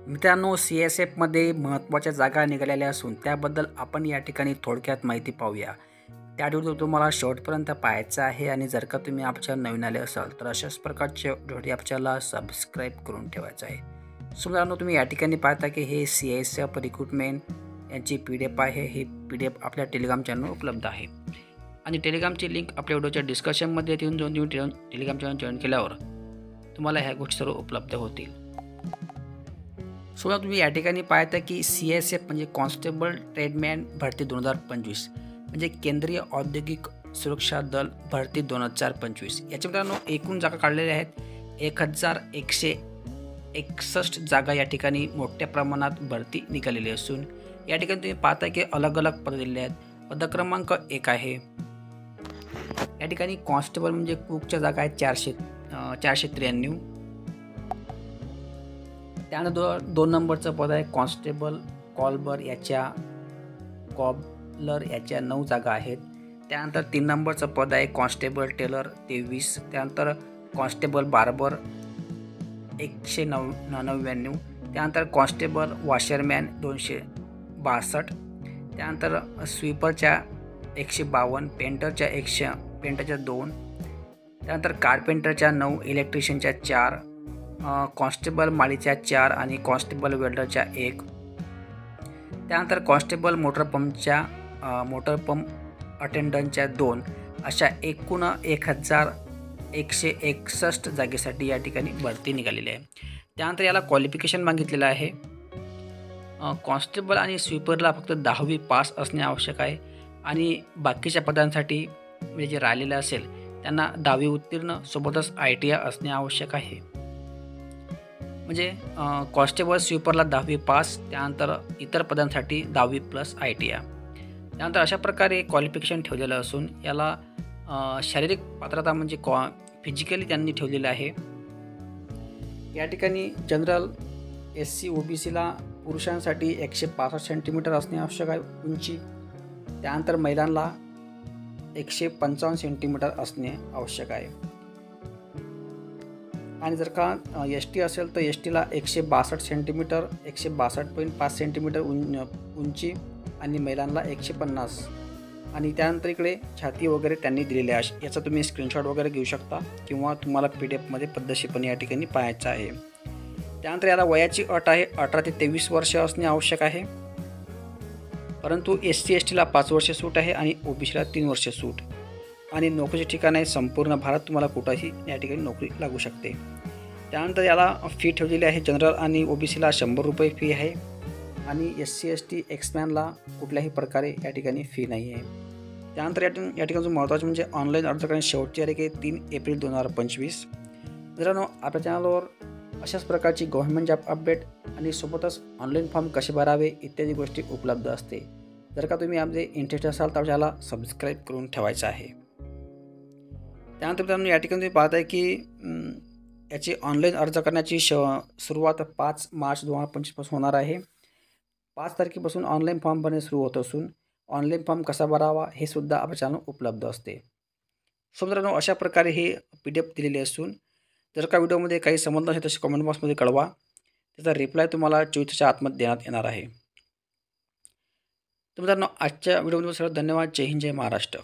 मित्रांनो, CSFमध्ये महत्त्वाच्या जागा निघालेल्या असून त्याबद्दल आपण या ठिकाणी थोडक्यात माहिती पाहूया. त्यासाठी तुम्हाला शेवटपर्यंत पाहायचं आहे आणि जर का तुम्ही आमच्या नवीन आले असाल तर अशाच प्रकारचे व्हिडिओ आमच्याला सबस्क्राईब करून ठेवायचं आहे. सो मित्रांनो, तुम्ही या ठिकाणी पाहता की हे CSF रिक्रुटमेंट यांची PDF आहे. ही PDF आपल्या टेलिग्राम चॅनलवर उपलब्ध आहे आणि टेलिग्रामची लिंक आपल्या व्हिडिओच्या डिस्कशनमध्ये येऊन जाऊन तुम्ही टेलिग्राम चॅनल जॉईन केल्यावर तुम्हाला ह्या गोष्टी सर्व उपलब्ध होतील. सो तुम्ही या ठिकाणी पाहता की CSF म्हणजे कॉन्स्टेबल ट्रेडमॅन भरती 2025 म्हणजे केंद्रीय औद्योगिक सुरक्षा दल भरती 2025. याच्या मित्रांनो एकूण जागा काढलेल्या आहेत 1161 जागा या ठिकाणी मोठ्या प्रमाणात भरती निघालेली असून या ठिकाणी तुम्ही पाहता की अलग अलग पद दिलेले आहेत. पद क्रमांक 1 आहे या ठिकाणी कॉन्स्टेबल म्हणजे कुकच्या जागा आहेत 493. त्यानंतर 2 नंबरचं पद आहे कॉन्स्टेबल कॉबलर याच्या 9 जागा आहेत. त्यानंतर 3 नंबरचं पद आहे कॉन्स्टेबल टेलर 23. त्यानंतर कॉन्स्टेबल बार्बर 199. त्यानंतर कॉन्स्टेबल वॉशरमॅन 262. त्यानंतर स्वीपरच्या 152, पेंटरच्या 2. त्यानंतर कार्पेंटरच्या 9, इलेक्ट्रिशियनच्या 4, कॉन्स्टेबल माळीच्या 4 आणि कॉन्स्टेबल वेल्डरच्या 1. त्यानंतर कॉन्स्टेबल मोटर पंप अटेंडंटच्या 2. अशा एकूण 1161 जागेसाठी या ठिकाणी भरती निघालेली आहे. त्यानंतर याला क्वालिफिकेशन मागितलेलं आहे. कॉन्स्टेबल आणि स्वीपरला फक्त 10वी पास असणे आवश्यक आहे आणि बाकीच्या पदांसाठी म्हणजे जे राहिलेलं असेल त्यांना 10वी उत्तीर्ण सोबतच ITI असणे आवश्यक आहे. म्हणजे कॉन्स्टेबल स्वीपरला 10वी पास, त्यानंतर इतर पदांसाठी 10वी प्लस ITI. त्यानंतर अशा प्रकारे क्वालिफिकेशन ठेवलेलं असून याला शारीरिक पात्रता म्हणजे फिजिकली त्यांनी ठेवलेलं आहे. या ठिकाणी जनरल SC OBCला पुरुषांसाठी 165 सेंटीमीटर असणे आवश्यक आहे उंची. त्यानंतर महिलांना 155 सेंटीमीटर असणे आवश्यक आहे आणि जर का ST असेल तर STला 162 सेंटीमीटर 162.5 सेंटीमीटर उंची आणि महिलांना 150. आणि त्यानंतर इकडे छाती वगैरे त्यांनी दिलेले आहे. याचा तुम्ही स्क्रीनशॉट वगैरे घेऊ शकता किंवा तुम्हाला PDFमध्ये पद्धतशीरपणे या ठिकाणी पाहायचं आहे. त्यानंतर याला वयाची अट आहे 18 ते 23 वर्ष असणे आवश्यक आहे. परंतु SC STला 5 वर्ष सूट आहे आणि OBCला 3 वर्ष सूट. आणि नोकरीचे ठिकाण आहे संपूर्ण भारत, तुम्हाला कुठंही या ठिकाणी नोकरी लागू शकते. त्यानंतर याला फी ठेवलेली आहे. जनरल आणि OBCला 100 रुपये फी आहे आणि SC ST एक्समॅनला कुठल्याही प्रकारे या ठिकाणी फी नाही आहे. त्यानंतर या ठिकाणी महत्त्वाचं म्हणजे ऑनलाईन अर्ज करण्याची शेवटची तारीख आहे 3 एप्रिल 2025. मित्रांनो, आपल्या चॅनलवर अशाच प्रकारची गव्हर्नमेंट जॉब अपडेट आणि सोबतच ऑनलाईन फॉर्म कसे भरावे इत्यादी गोष्टी उपलब्ध असते. जर का तुम्ही आमचे इंटरेस्ट असाल तर आपल्याला सबस्क्राईब करून ठेवायचं आहे. त्यानंतर मित्रांनो, या ठिकाणी तुम्ही पाहताय की याची ऑनलाईन अर्ज करण्याची सुरुवात 5 मार्च 2025 पासून होणार आहे. 5 तारखेपासून ऑनलाईन फॉर्म भरणे सुरू होत असून ऑनलाईन फॉर्म कसा भरावा हे सुद्धा आपल्या चॅनल उपलब्ध असते. सो मित्रांनो, अशा प्रकारे हे PDF दिलेले असून जर का व्हिडिओमध्ये काही समजलं असेल तसे कमेंट बॉक्समध्ये कळवा. त्याचा रिप्लाय तुम्हाला 24 तासाच्या आतमध्ये देण्यात येणार आहे. तर मित्रांनो, आजच्या व्हिडिओमध्ये सर्वात धन्यवाद. जय हिंद, जय महाराष्ट्र.